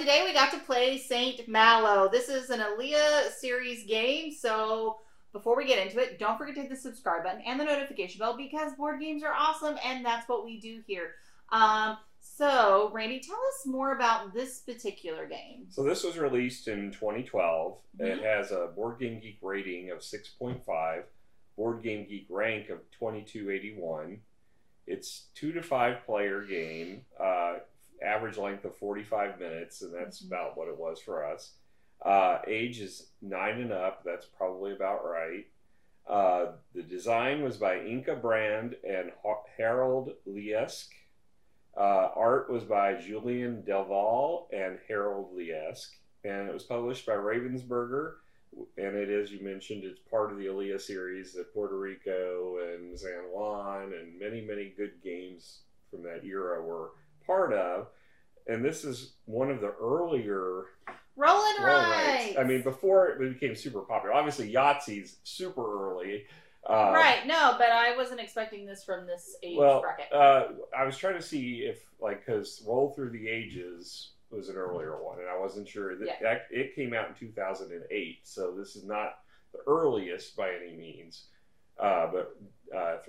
today we got to play Saint Malo. This is an Alea series game, so before we get into it, don't forget to hit the subscribe button and the notification bell because board games are awesome, and that's what we do here. So, Randy, tell us more about this particular game. So this was released in 2012. It has a Board Game Geek rating of 6.5, Board Game Geek rank of 2281. It's 2 to 5 player game, average length of 45 minutes, and that's about what it was for us. Age is 9 and up. That's probably about right. The design was by Inca Brand and Harold Liesk. Art was by Julian Delval and Harold Liesk, and it was published by Ravensburger. And it is, you mentioned, it's part of the Alea series that Puerto Rico and San Juan and many, many good games from that era were part of. And this is one of the earlier Roll and Rights. I mean, before it became super popular. Obviously, Yahtzee's super early. Right, no, but I wasn't expecting this from this age bracket. I was trying to see if, like, because Roll Through the Ages was an earlier one, and I wasn't sure. That it came out in 2008, so this is not the earliest by any means. But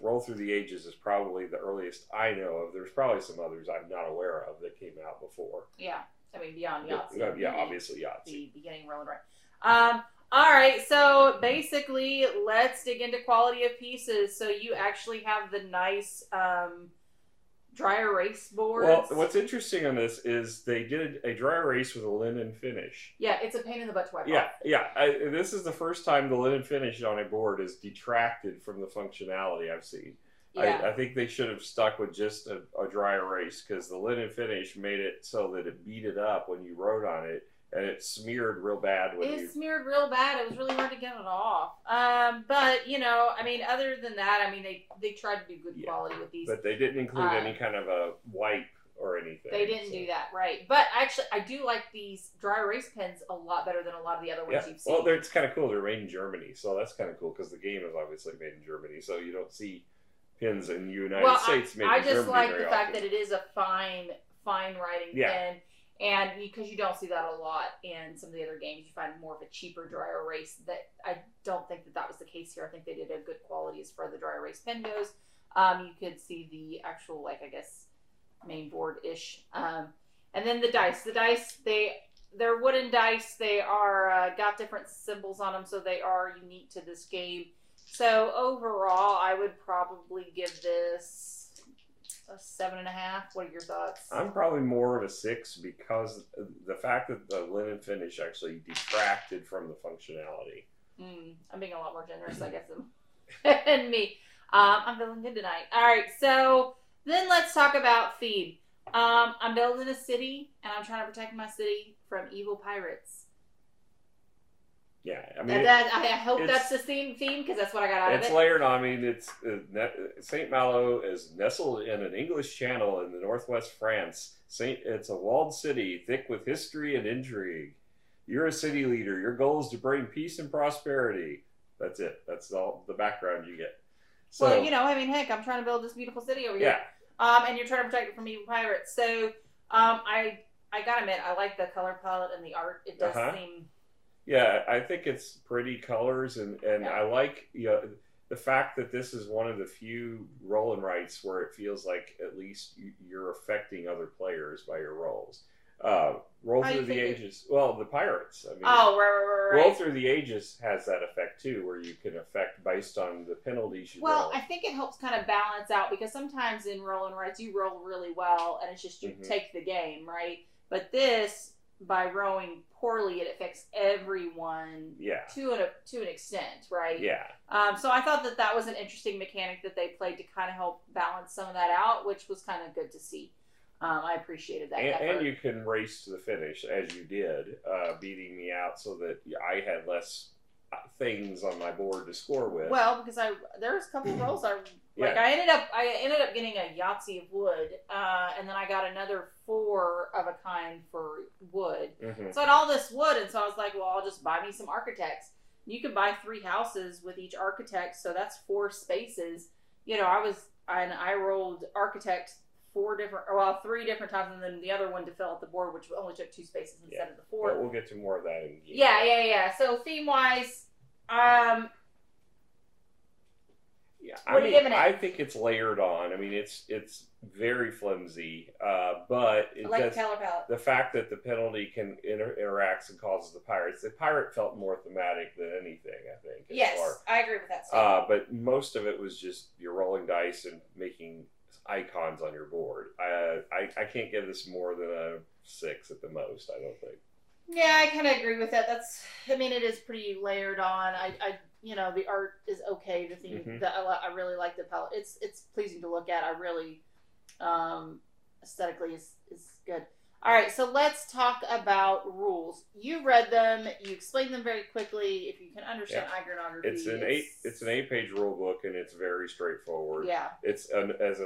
Roll Through the Ages is probably the earliest I know of. There's probably some others I'm not aware of that came out before. Yeah, I mean, beyond Yahtzee. Yeah, obviously Yahtzee. The beginning Roll and Right. All right, so basically, let's dig into quality of pieces. So you actually have the nice dry erase boards. Well, what's interesting on this is they did a dry erase with a linen finish. Yeah, it's a pain in the butt to wipe off. Yeah. This is the first time the linen finish on a board is detracted from the functionality I've seen. Yeah. I think they should have stuck with just a dry erase because the linen finish made it so that it beat it up when you wrote on it. And it smeared real bad. Smeared real bad. It was really hard to get it off. But, you know, I mean, other than that, I mean, they tried to do good quality with these. But they didn't include any kind of a wipe or anything. They didn't do that, right. But actually, I do like these dry erase pens a lot better than a lot of the other ones you've seen. Well, it's kind of cool. They're made in Germany, so that's kind of cool because the game is obviously made in Germany, so you don't see pens in the United States made in Germany. I just like the fact that it is a fine writing pen. And because you don't see that a lot in some of the other games, you find more of a cheaper dry erase. That I don't think that was the case here. I think they did a good quality as far as the dry erase pen goes. You could see the actual, like, I guess, main board-ish. And then the dice. The dice, they're wooden dice. They are got different symbols on them, so they are unique to this game. So overall, I would probably give this a 7.5. What are your thoughts? I'm probably more of a 6 because the fact that the linen finish actually detracted from the functionality. I'm being a lot more generous, I guess, than me. I'm feeling good tonight. All right, so then let's talk theme. feed. I'm building a city, and I'm trying to protect my city from evil pirates. Yeah, I mean, I hope that's the theme because that's what I got out of it. It's layered on. I mean, Saint Malo is nestled in an English channel in the northwest France. It's a walled city, thick with history and intrigue. You're a city leader. Your goal is to bring peace and prosperity. That's it. That's all the background you get. So, well, you know, I mean, heck, I'm trying to build this beautiful city over here. Yeah. And you're trying to protect it from evil pirates. So, I gotta admit, I like the color palette and the art. It does seem. Yeah, I think it's pretty colors, and I like the fact that this is one of the few roll and writes where it feels like at least you're affecting other players by your rolls. Roll Through the Ages, well, the pirates. I mean, right. Roll Through the Ages has that effect too, where you can affect based on the penalties you roll. Well, I think it helps kind of balance out because sometimes in roll and writes you roll really well, and it's just you take the game, right? But this, by rowing poorly, it affects everyone to an extent, right? Yeah. So I thought that was an interesting mechanic that they played to kind of help balance some of that out, which was kind of good to see. I appreciated that. And you can race to the finish, as you did, beating me out so that I had less things on my board to score with. Well, because there was a couple of rolls I ended up getting a Yahtzee of wood, and then I got another 4 of a kind for wood. So I had all this wood, and so I was like, well, I'll just buy me some architects. You can buy 3 houses with each architect, so that's 4 spaces. You know, I rolled architect 3 different times, and then the other one to fill out the board, which only took 2 spaces instead of the 4. But we'll get to more of that in game. Yeah. So theme-wise, yeah, what are you giving it? I think it's layered on. I mean, it's very flimsy, but it like does, the color palette. the fact that the penalty can interacts and causes the pirates. The pirate felt more thematic than anything, I think. Yes, I agree with that statement. But most of it was just you're rolling dice and making icons on your board. I can't give this more than a 6 at the most, I don't think. Yeah, I kind of agree with that. It is pretty layered on. The art is okay. The theme, I really like the palette. It's pleasing to look at. I really, aesthetically is good. All right, so let's talk about rules. You read them. You explained them very quickly. If you can understand iconography, it's an 8-page rule book, and it's very straightforward. Yeah, it's as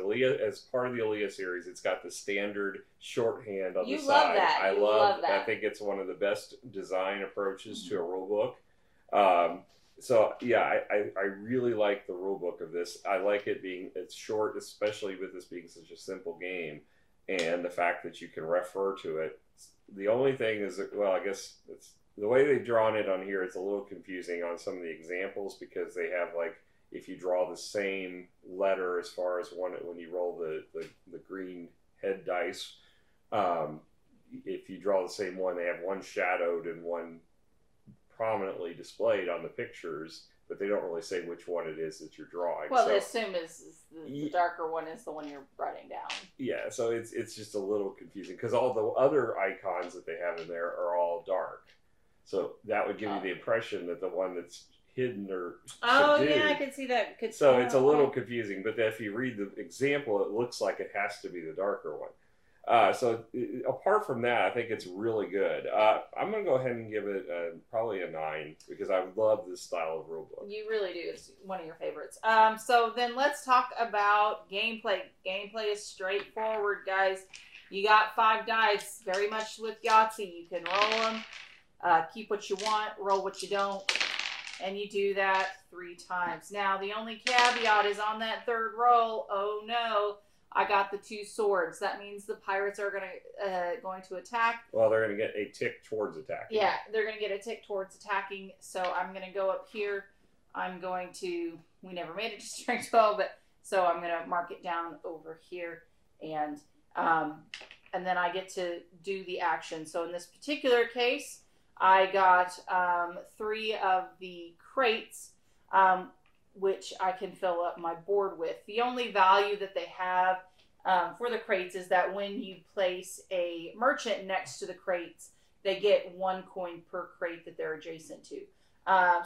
part of the Alea series. It's got the standard shorthand on the side. You love that. I love that. I think it's one of the best design approaches to a rule book. So yeah, I really like the rule book of this. I like it's short, especially with this being such a simple game, and the fact that you can refer to it. The only thing is that, well, I guess it's the way they've drawn it on here. It's a little confusing on some of the examples because they have if you draw the same letter as far as when you roll the green head dice, if you draw the same one, they have one shadowed and one prominently displayed on the pictures, but they don't really say which one it is that you're drawing. Well, they assume the darker one is the one you're writing down. Yeah, so it's just a little confusing because all the other icons that they have in there are all dark. So that would give you the impression that the one that's hidden or subdued. Yeah, I can see that. It's a little confusing, but if you read the example, it looks like it has to be the darker one. So apart from that, I think it's really good. I'm going to go ahead and give it probably a 9 because I love this style of rulebook. You really do. It's one of your favorites. So then let's talk about gameplay. Gameplay is straightforward, guys. You got 5 dice, very much with Yahtzee. You can roll them, keep what you want, roll what you don't, and you do that 3 times. Now, the only caveat is on that 3rd roll, oh no, I got the 2 swords. That means the pirates are going to attack. Well, they're going to get a tick towards attacking. Yeah, they're going to get a tick towards attacking. So I'm going to go up here. We never made it to strength 12, so I'm going to mark it down over here, and then I get to do the action. So in this particular case, I got 3 of the crates, which I can fill up my board with. The only value that they have for the crates is that when you place a merchant next to the crates, they get 1 coin per crate that they're adjacent to.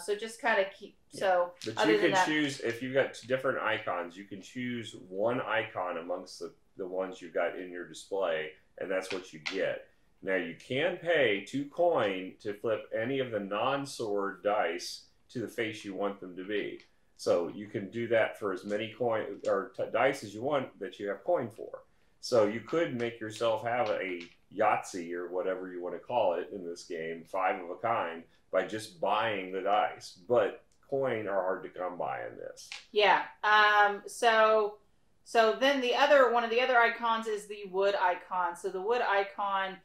So just kind of keep. So, but you can choose, if you've got different icons, you can choose 1 icon amongst the ones you've got in your display, and that's what you get. Now you can pay 2 coin to flip any of the non-sword dice to the face you want them to be. So you can do that for as many coin or dice as you want that you have coin for. So you could make yourself have a Yahtzee or whatever you want to call it in this game, 5 of a kind, by just buying the dice. But coin are hard to come by in this. Yeah. So then one of the other icons is the wood icon. So the wood icon,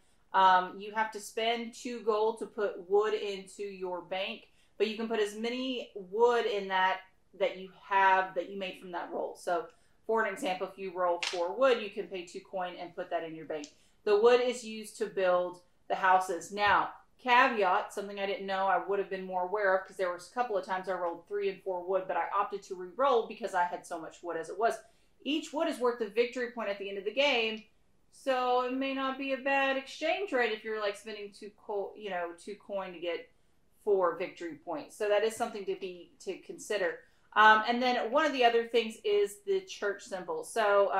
you have to spend 2 gold to put wood into your bank, but you can put as many wood in that you made from that roll. So for an example, if you roll 4 wood, you can pay 2 coin and put that in your bank. The wood is used to build the houses. Now, caveat, something I didn't know I would have been more aware of, because there was a couple of times I rolled 3 and 4 wood, but I opted to re-roll because I had so much wood as it was. Each wood is worth a victory point at the end of the game, so it may not be a bad exchange rate if you're spending 2 coin to get 4 victory points. So that is something to consider. And then one of the other things is the church symbol. So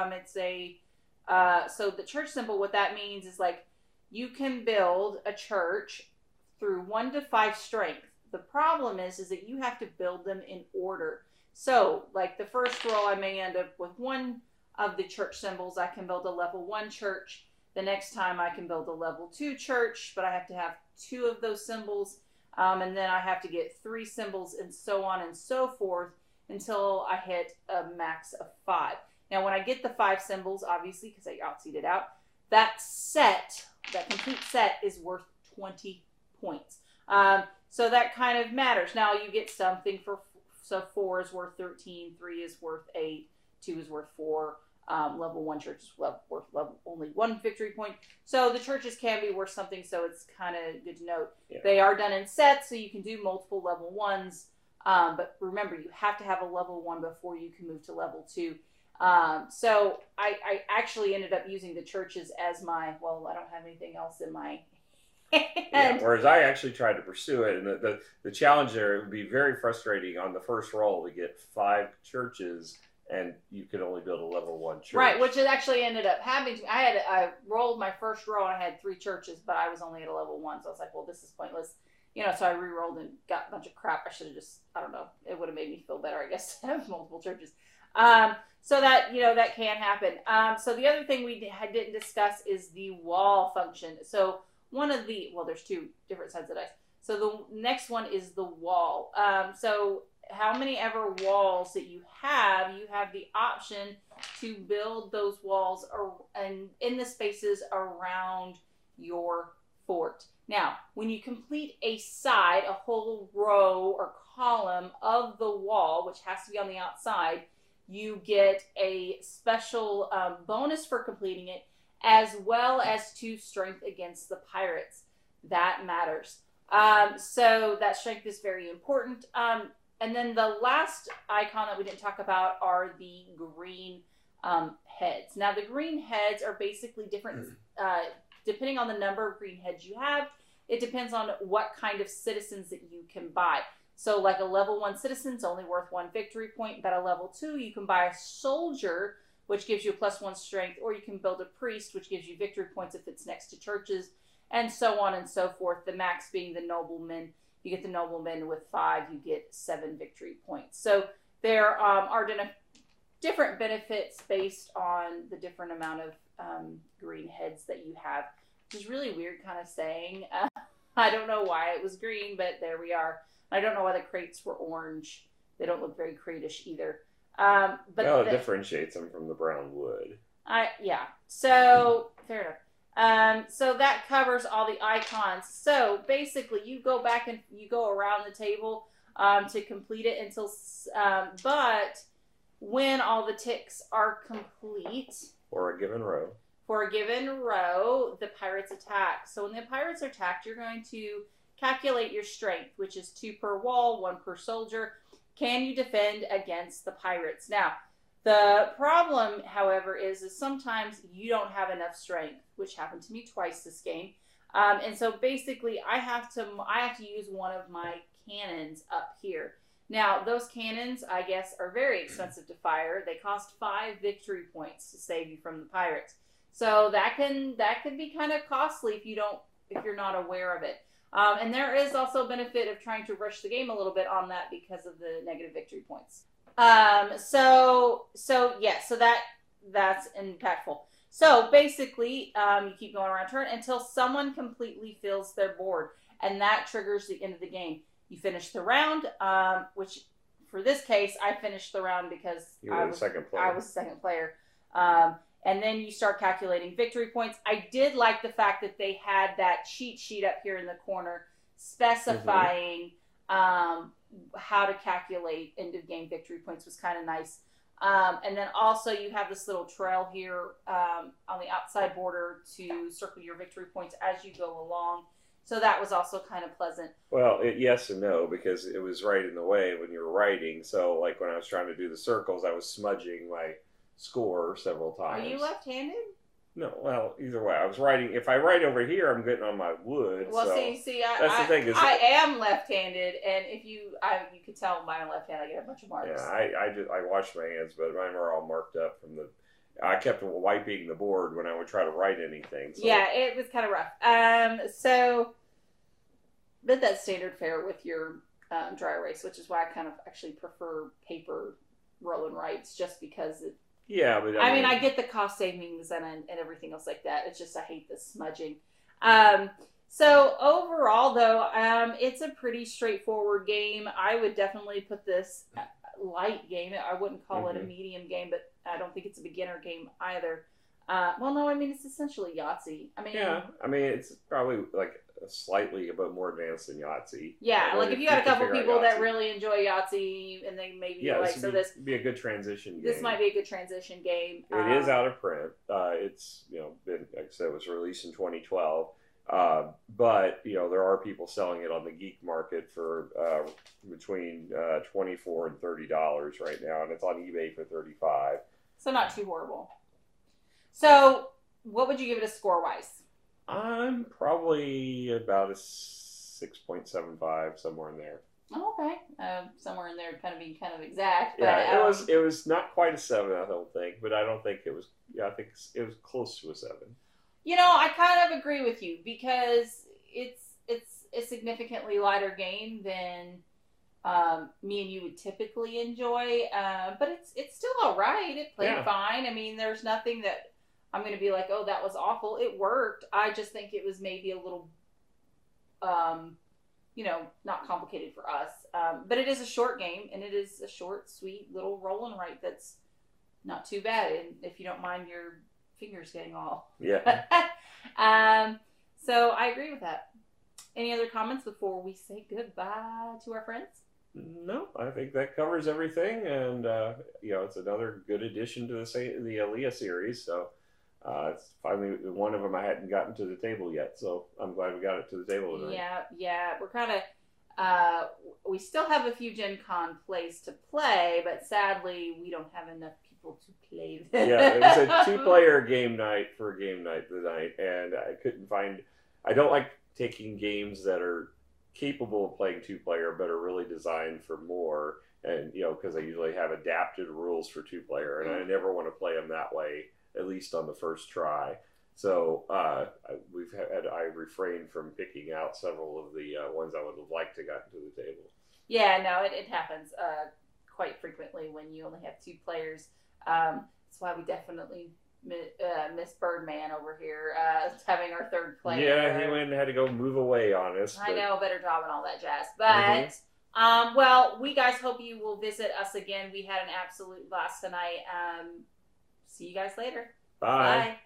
so the church symbol, what that means is you can build a church through 1 to 5 strength. The problem is that you have to build them in order. So the first roll, I may end up with 1 of the church symbols. I can build a level 1 church. The next time I can build a level 2 church, but I have to have 2 of those symbols. And then I have to get 3 symbols and so on and so forth until I hit a max of 5. Now, when I get the 5 symbols, obviously, because I Yahtzeed it out, that complete set is worth 20 points. So that kind of matters. Now, you get something so 4 is worth 13, 3 is worth 8, 2 is worth 4. Level 1 church is worth only 1 victory point. So the churches can be worth something, so it's kind of good to note. Yeah. They are done in sets, so you can do multiple level 1s. But remember, you have to have a level 1 before you can move to level 2. So I actually ended up using the churches as I don't have anything else in my hand. Whereas I actually tried to pursue it, and the challenge there, it would be very frustrating on the first roll to get 5 churches, and you could only build a level 1 church. Right, which it actually ended up happening. I rolled my first roll and I had 3 churches, but I was only at a level 1, so I was like, well, this is pointless. So I re-rolled and got a bunch of crap. I should have just, I don't know, it would have made me feel better, I guess, to have multiple churches. So that, that can happen. So the other thing we didn't discuss is the wall function. So there's 2 different sides of dice. So the next one is the wall. So how many ever walls that you have the option to build those walls and in the spaces around your fort. Now, when you complete a whole row or column of the wall, which has to be on the outside, you get a special bonus for completing it, as well as 2 strength against the pirates. That matters. So that strength is very important. And then the last icon that we didn't talk about are the green heads. Now, the green heads are basically different, depending on the number of green heads you have. It depends on what kind of citizens that you can buy. So like a level 1 citizen is only worth 1 victory point, but a level 2, you can buy a soldier, which gives you a +1 strength, or you can build a priest, which gives you victory points if it's next to churches, and so on and so forth. The max being the nobleman. You get the nobleman with 5, you get 7 victory points. So there are different benefits based on the different amount of green heads that you have, which is really weird kind of saying. I don't know why it was green, but there we are. I don't know why the crates were orange. They don't look very crate-ish either. But it differentiates them from the brown wood. So fair enough. So that covers all the icons. So basically, you go back and you go around the table to complete it until. But when all the ticks are complete, for a given row, the pirates attack. So when the pirates are attacked, you're going to calculate your strength, which is 2 per wall, 1 per soldier. Can you defend against the pirates? Now, the problem, however, is sometimes you don't have enough strength, which happened to me twice this game. And so basically, I have to use one of my cannons up here. Now, those cannons, I guess, are very expensive to fire. They cost 5 victory points to save you from the pirates. So that could be kind of costly if you're not aware of it. And there is also a benefit of trying to rush the game a little bit on that because of the negative victory points. So that's impactful. So basically, you keep going around turn until someone completely fills their board, and that triggers the end of the game. You finish the round, which for this case, I finished the round because I was the second player. And then you start calculating victory points. I did like the fact that they had that cheat sheet up here in the corner specifying how to calculate end of game victory points. Was kind of nice. And then also you have this little trail here on the outside border to circle your victory points as you go along. So that was also kind of pleasant. Well, yes and no, because it was right in the way when you were writing. So like when I was trying to do the circles, I was smudging my score several times. Are you left-handed? No, well, either way. I was writing. If I write over here, I'm getting on my wood. Well, so see, that's the thing. I am left-handed, and if you could tell by my left hand, I get a bunch of marks. Yeah, I washed my hands, but mine were all marked up from the. I kept wiping the board when I would try to write anything. So. Yeah, it was kind of rough. But that's standard fare with your dry erase, which is why I kind of actually prefer paper roll and writes, just because it. Yeah, but I mean, I get the cost savings and everything else like that. It's just I hate the smudging. So overall, though, it's a pretty straightforward game. I would definitely put this light game. I wouldn't call it a medium game, but I don't think it's a beginner game either. Well, no, I mean, it's essentially Yahtzee. I mean, yeah, I mean, it's probably like slightly a bit more advanced than Yahtzee. Yeah, like if you got a couple people that really enjoy Yahtzee, and they maybe this would be a good transition game. This might be a good transition game. It is out of print. It's been, like I said, it was released in 2012. But there are people selling it on the geek market for between $24 and $30 right now, and it's on eBay for $35. So not too horrible. So, what would you give it a score-wise? I'm probably about a 6.75, somewhere in there. Oh, okay. Somewhere in there, kind of being kind of exact. But, yeah, it was not quite a 7, I don't think, but I don't think it was. Yeah, I think it was close to a 7. I kind of agree with you because it's a significantly lighter game than me and you would typically enjoy. But it's still all right. It played fine. I mean, there's nothing that I'm going to be like, oh, that was awful. It worked. I just think it was maybe a little, not complicated for us. But it is a short game, and it is a short, sweet little roll and write that's not too bad. And if you don't mind your fingers getting all. Yeah. So I agree with that. Any other comments before we say goodbye to our friends? No, I think that covers everything, and it's another good addition to the Alea series. So it's finally one of them I hadn't gotten to the table yet, so I'm glad we got it to the table tonight. Yeah, we're kind of we still have a few Gen Con plays to play, but sadly we don't have enough people to play them. Yeah, it was a 2-player game night for game night tonight, and I couldn't find. I don't like taking games that are capable of playing 2-player but are really designed for more, and because I usually have adapted rules for 2-player, and I never want to play them that way, at least on the first try. So I refrained from picking out several of the ones I would have liked to get to the table. Yeah, no, it happens quite frequently when you only have 2 players. That's why we definitely miss Birdman over here having our third player. Yeah, he went and had to go move away on us. I know, better job and all that jazz. But, well, we guys hope you will visit us again. We had an absolute blast tonight. See you guys later. Bye. Bye.